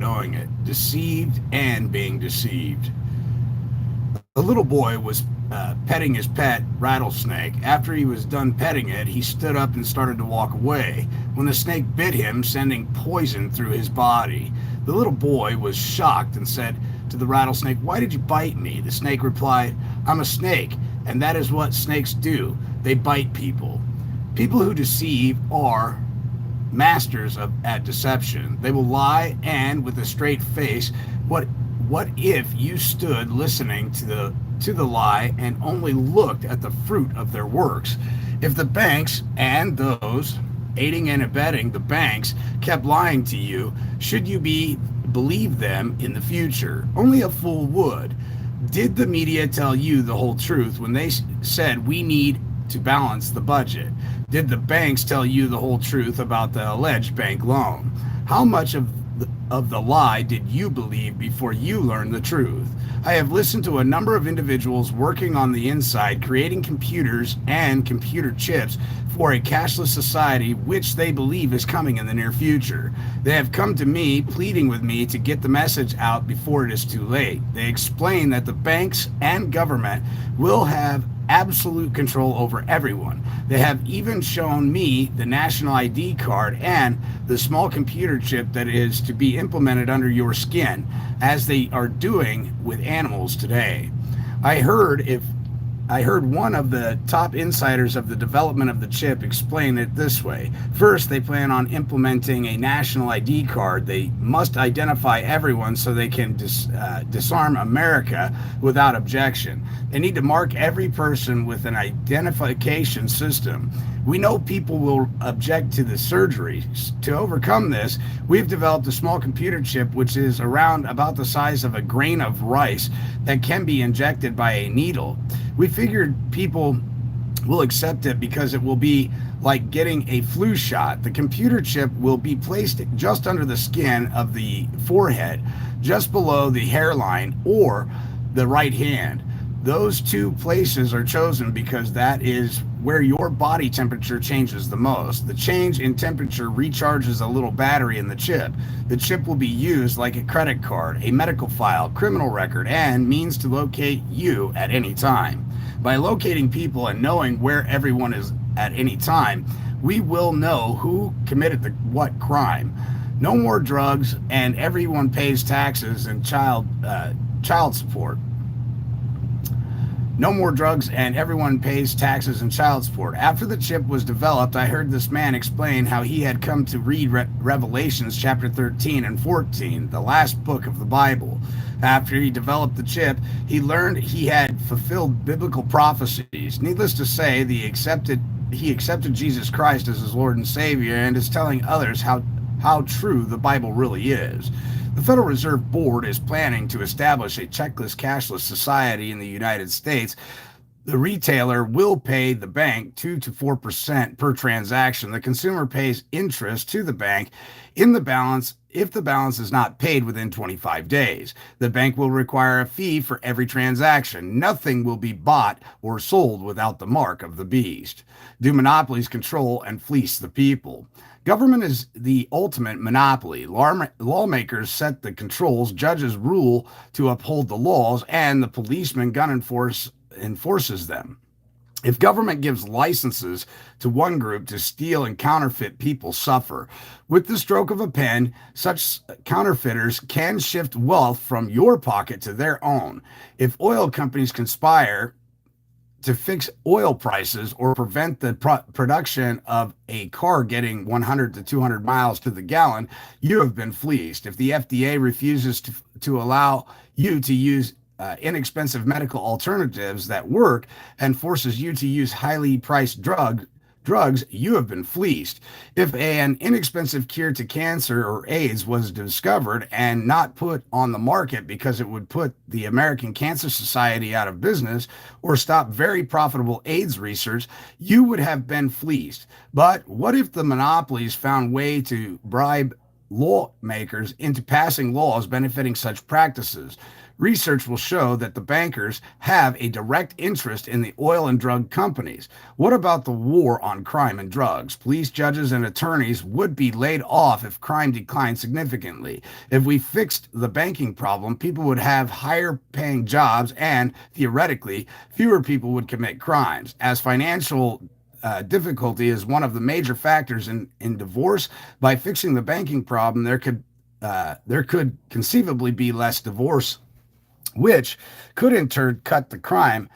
knowing it, deceived and being deceived. The little boy was petting his pet rattlesnake. After he was done petting it, he stood up and started to walk away when the snake bit him, sending poison through his body. The little boy was shocked and said to the rattlesnake, "Why did you bite me?" The snake replied, "I'm a snake, and that is what snakes do. They bite people. People who deceive are masters at deception. They will lie and with a straight face. What if you stood listening to the lie and only looked at the fruit of their works? If the banks and those aiding and abetting the banks kept lying to you, should you be believe them in the future? Only a fool would. Did the media tell you the whole truth when they said we need to balance the budget? Did the banks tell you the whole truth about the alleged bank loan? How much of the lie did you believe before you learned the truth? I have listened to a number of individuals working on the inside, creating computers and computer chips for a cashless society, which they believe is coming in the near future. They have come to me, pleading with me to get the message out before it is too late. They explain that the banks and government will have absolute control over everyone. They have even shown me the national ID card and the small computer chip that is to be implemented under your skin, as they are doing with animals today. I heard if I heard one of the top insiders of the development of the chip explain it this way. First, they plan on implementing a national ID card. They must identify everyone so they can disarm America without objection. They need to mark every person with an identification system. We know people will object to the surgery. To overcome this, we've developed a small computer chip which is around about the size of a grain of rice that can be injected by a needle. We figured people will accept it because it will be like getting a flu shot. The computer chip will be placed just under the skin of the forehead, just below the hairline or the right hand. Those two places are chosen because that is where your body temperature changes the most. The change in temperature recharges a little battery in the chip. The chip will be used like a credit card, a medical file, criminal record, and means to locate you at any time. By locating people and knowing where everyone is at any time, we will know who committed what crime. No more drugs, and everyone pays taxes and child support. No more drugs, and everyone pays taxes and child support. After the chip was developed, I heard this man explain how he had come to read Revelations chapter 13 and 14, the last book of the Bible. After he developed the chip, he learned he had fulfilled biblical prophecies. Needless to say, he accepted Jesus Christ as his Lord and Savior and is telling others how true the Bible really is. The Federal Reserve Board is planning to establish a checkless cashless society in the United States. The retailer will pay the bank 2 to 4% per transaction. The consumer pays interest to the bank in the balance if the balance is not paid within 25 days. The bank will require a fee for every transaction. Nothing will be bought or sold without the mark of the beast. Do monopolies control and fleece the people? Government is the ultimate monopoly. Lawmakers set the controls, judges rule to uphold the laws, and the policeman gun enforces them. If government gives licenses to one group to steal and counterfeit, people suffer. With the stroke of a pen, such counterfeiters can shift wealth from your pocket to their own. If oil companies conspire to fix oil prices or prevent the production of a car getting 100 to 200 miles to the gallon, you have been fleeced. If the FDA refuses to allow you to use inexpensive medical alternatives that work and forces you to use highly priced drugs, you have been fleeced. If an inexpensive cure to cancer or AIDS was discovered and not put on the market because it would put the American Cancer Society out of business or stop very profitable AIDS research, you would have been fleeced. But what if the monopolies found way to bribe lawmakers into passing laws benefiting such practices. Research will show that the bankers have a direct interest in the oil and drug companies. What about the war on crime and drugs? Police, judges, and attorneys would be laid off if crime declined significantly. If we fixed the banking problem, people would have higher paying jobs and, theoretically, fewer people would commit crimes. As financial difficulty is one of the major factors in divorce, by fixing the banking problem, there could conceivably be less divorce, which could in turn cut the crime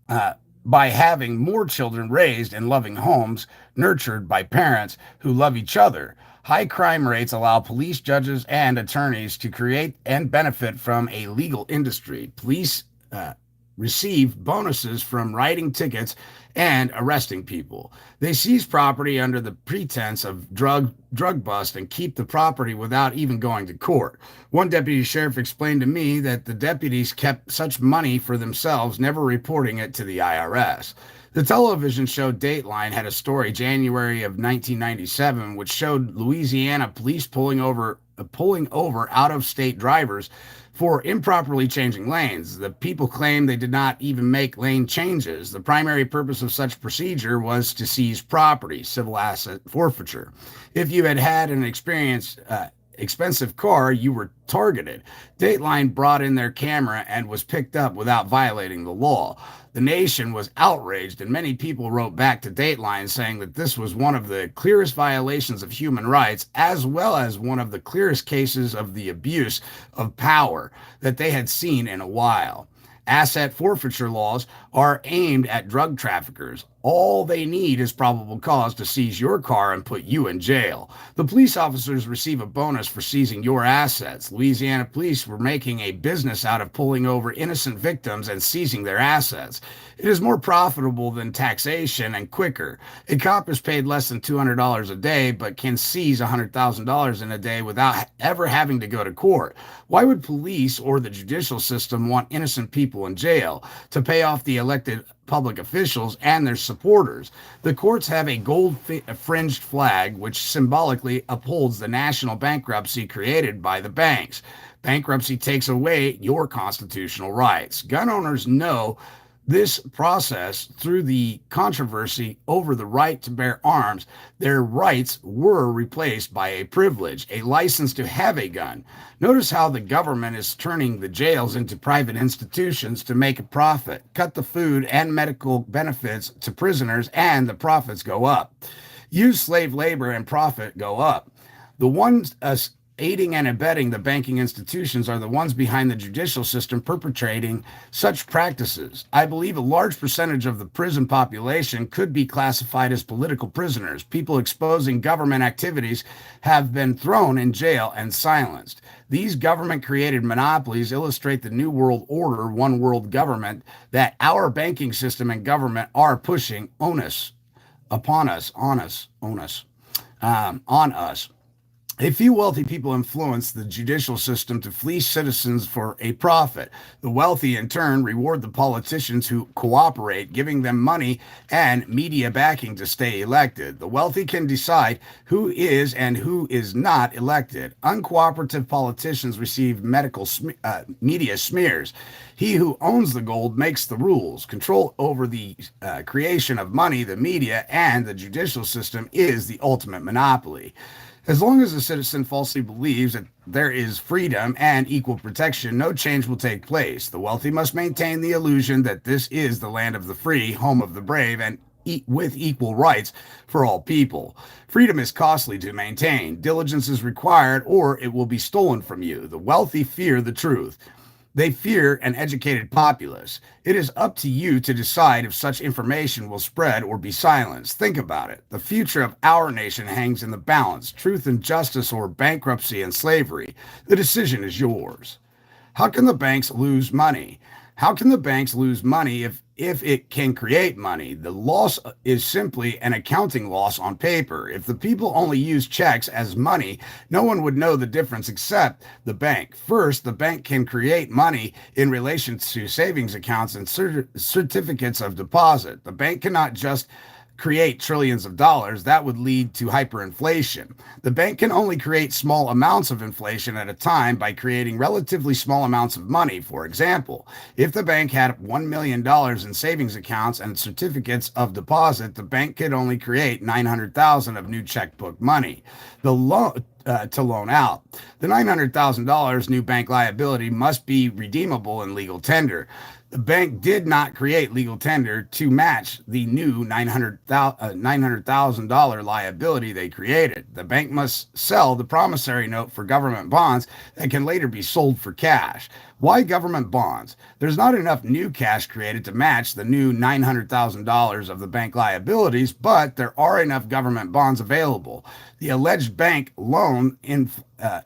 uh, by having more children raised in loving homes, nurtured by parents who love each other. High crime rates allow police, judges, and attorneys to create and benefit from a legal industry. Police uh, receive bonuses from writing tickets and arresting people. They seize property under the pretense of drug bust and keep the property without even going to court. One deputy sheriff explained to me that the deputies kept such money for themselves, never reporting it to the IRS. The television show Dateline had a story January of 1997 which showed Louisiana police pulling over out-of-state drivers for improperly changing lanes. The people claim they did not even make lane changes. The primary purpose of such procedure was to seize property, civil asset forfeiture. If you had had an expensive car, you were targeted. Dateline brought in their camera and was picked up without violating the law. The nation was outraged, and many people wrote back to Dateline saying that this was one of the clearest violations of human rights, as well as one of the clearest cases of the abuse of power that they had seen in a while. Asset forfeiture laws are aimed at drug traffickers. All they need is probable cause to seize your car and put you in jail. The police officers receive a bonus for seizing your assets. Louisiana police were making a business out of pulling over innocent victims and seizing their assets. It is more profitable than taxation and quicker. A cop is paid less than $200 a day but can seize $100,000 in a day without ever having to go to court. Why would police or the judicial system want innocent people in jail? To pay off the elected public officials and their supporters. The courts have a gold fringed flag which symbolically upholds the national bankruptcy created by the banks. Bankruptcy takes away your constitutional rights. Gun owners know this process through the controversy over the right to bear arms. Their rights were replaced by a privilege, a license to have a gun. Notice how the government is turning the jails into private institutions to make a profit, cut the food and medical benefits to prisoners, and the profits go up. Use slave labor and profit go up. The ones aiding and abetting the banking institutions are the ones behind the judicial system perpetrating such practices. I believe a large percentage of the prison population could be classified as political prisoners. People exposing government activities have been thrown in jail and silenced. These government created monopolies illustrate the New World Order, one world government, that our banking system and government are pushing onus upon us, on us. A few wealthy people influence the judicial system to fleece citizens for a profit. The wealthy, in turn, reward the politicians who cooperate, giving them money and media backing to stay elected. The wealthy can decide who is and who is not elected. Uncooperative politicians receive media smears. He who owns the gold makes the rules. Control over the creation of money, the media, and the judicial system is the ultimate monopoly. As long as a citizen falsely believes that there is freedom and equal protection, no change will take place. The wealthy must maintain the illusion that this is the land of the free, home of the brave, and with equal rights for all people. Freedom is costly to maintain. Diligence is required, or it will be stolen from you. The wealthy fear the truth. They fear an educated populace. It is up to you to decide if such information will spread or be silenced. Think about it. The future of our nation hangs in the balance, truth and justice or bankruptcy and slavery. The decision is yours. How can the banks lose money? How can the banks lose money if it can create money? The loss is simply an accounting loss on paper. If the people only use checks as money, no one would know the difference except the bank. First, the bank can create money in relation to savings accounts and certificates of deposit. The bank cannot just create trillions of dollars, that would lead to hyperinflation. The bank can only create small amounts of inflation at a time by creating relatively small amounts of money. For example, if the bank had $1 million in savings accounts and certificates of deposit, the bank could only create 900,000 of new checkbook money. The loan to loan out. The $900,000 new bank liability must be redeemable in legal tender. The bank did not create legal tender to match the new $900,000 liability they created. The bank must sell the promissory note for government bonds that can later be sold for cash. Why government bonds? There's not enough new cash created to match the new $900,000 of the bank liabilities, but there are enough government bonds available. The alleged bank loans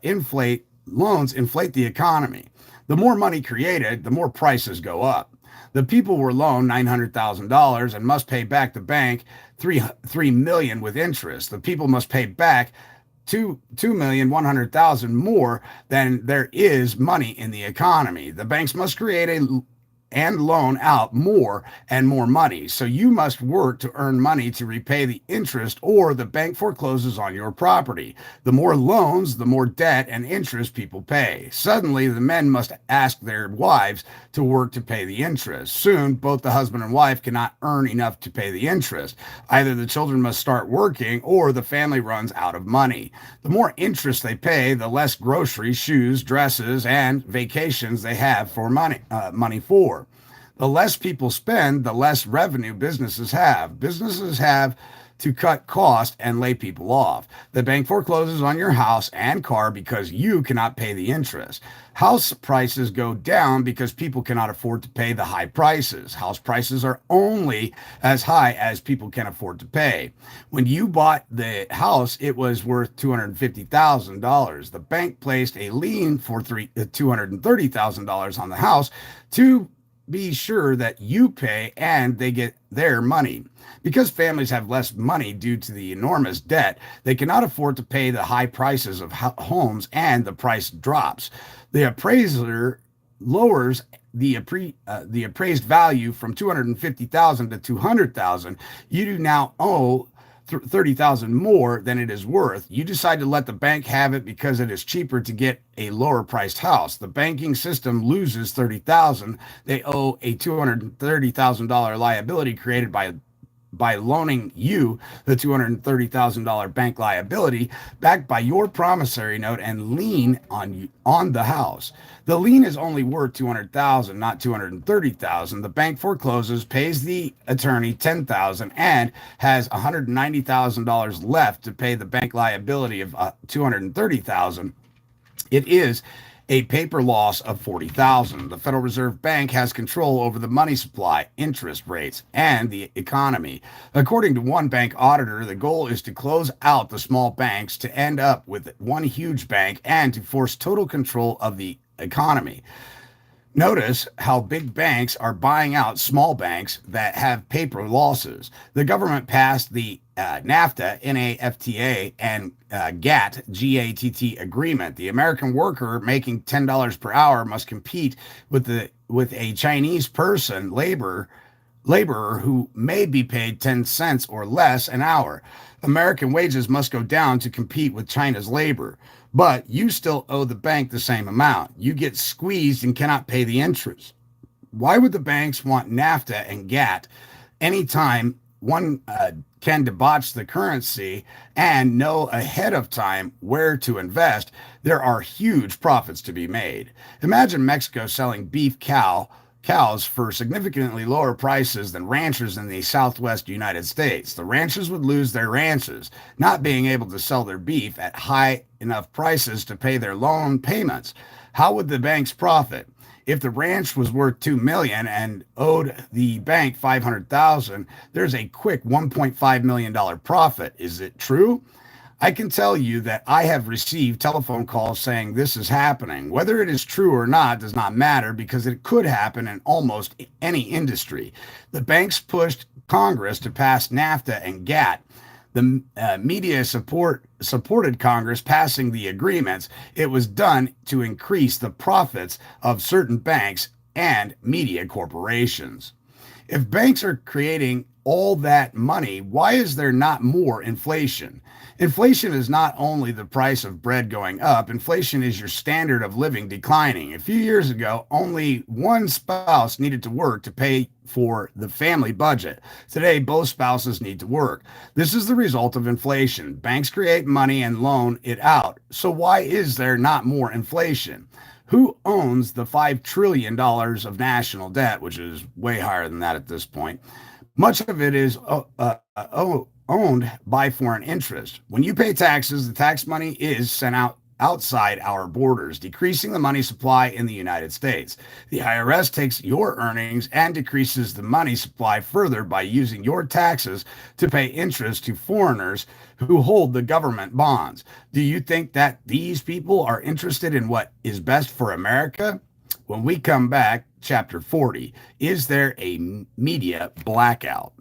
inflate the economy. The more money created, the more prices go up. The people were loaned $900,000 and must pay back the bank $3 million with interest. The people must pay back $2,100,000 more than there is money in the economy. The banks must create and loan out more and more money. So you must work to earn money to repay the interest, or the bank forecloses on your property. The more loans, the more debt and interest people pay. Suddenly, the men must ask their wives to work to pay the interest. Soon, both the husband and wife cannot earn enough to pay the interest. Either the children must start working or the family runs out of money. The more interest they pay, the less groceries, shoes, dresses, and vacations they have for money for. The less people spend, the less revenue businesses have. Businesses have to cut costs and lay people off. The bank forecloses on your house and car because you cannot pay the interest. House prices go down because people cannot afford to pay the high prices. House prices are only as high as people can afford to pay. When you bought the house, it was worth $250,000. The bank placed a lien for $230,000 on the house to be sure that you pay and they get their money. Because families have less money due to the enormous debt, they cannot afford to pay the high prices of homes, and the price drops. The appraiser lowers the appraised value from 250,000 to 200,000. You do now owe 30,000 more than it is worth. You decide to let the bank have it because it is cheaper to get a lower priced house. The banking system loses 30,000. They owe a $230,000 liability created by loaning you the $230,000 bank liability backed by your promissory note and lien on the house. The lien is only worth $200,000, not $230,000. The bank forecloses, pays the attorney $10,000, and has $190,000 left to pay the bank liability of $230,000. It is a paper loss of $40,000. The Federal Reserve Bank has control over the money supply, interest rates, and the economy. According to one bank auditor, the goal is to close out the small banks to end up with one huge bank and to force total control of the economy. Notice how big banks are buying out small banks that have paper losses. The government passed the NAFTA, NAFTA, and GATT agreement. The American worker making $10 per hour must compete with a Chinese laborer who may be paid 10 cents or less an hour. American wages must go down to compete with China's labor, but you still owe the bank the same amount. You get squeezed and cannot pay the interest. Why would the banks want NAFTA and GATT anytime one can debauch the currency and know ahead of time where to invest? There are huge profits to be made. Imagine Mexico selling cows for significantly lower prices than ranchers in the southwest United States. The ranchers would lose their ranches, not being able to sell their beef at high enough prices to pay their loan payments. How would the banks profit? If the ranch was worth $2 million and owed the bank $500,000, there's a quick $1.5 million profit. Is it true? I can tell you that I have received telephone calls saying this is happening. Whether it is true or not does not matter because it could happen in almost any industry. The banks pushed Congress to pass NAFTA and GATT. The media supported Congress passing the agreements. It was done to increase the profits of certain banks and media corporations. If banks are creating all that money, why is there not more inflation? Inflation is not only the price of bread going up, inflation is your standard of living declining. A few years ago, only one spouse needed to work to pay for the family budget. Today, both spouses need to work. This is the result of inflation. Banks create money and loan it out. So, why is there not more inflation? Who owns the $5 trillion of national debt, which is way higher than that at this point? Much of it is owned by foreign interest. When you pay taxes, the tax money is sent out outside our borders, decreasing the money supply in the United States. The IRS takes your earnings and decreases the money supply further by using your taxes to pay interest to foreigners who hold the government bonds. Do you think that these people are interested in what is best for America? When we come back, chapter 40, is there a media blackout?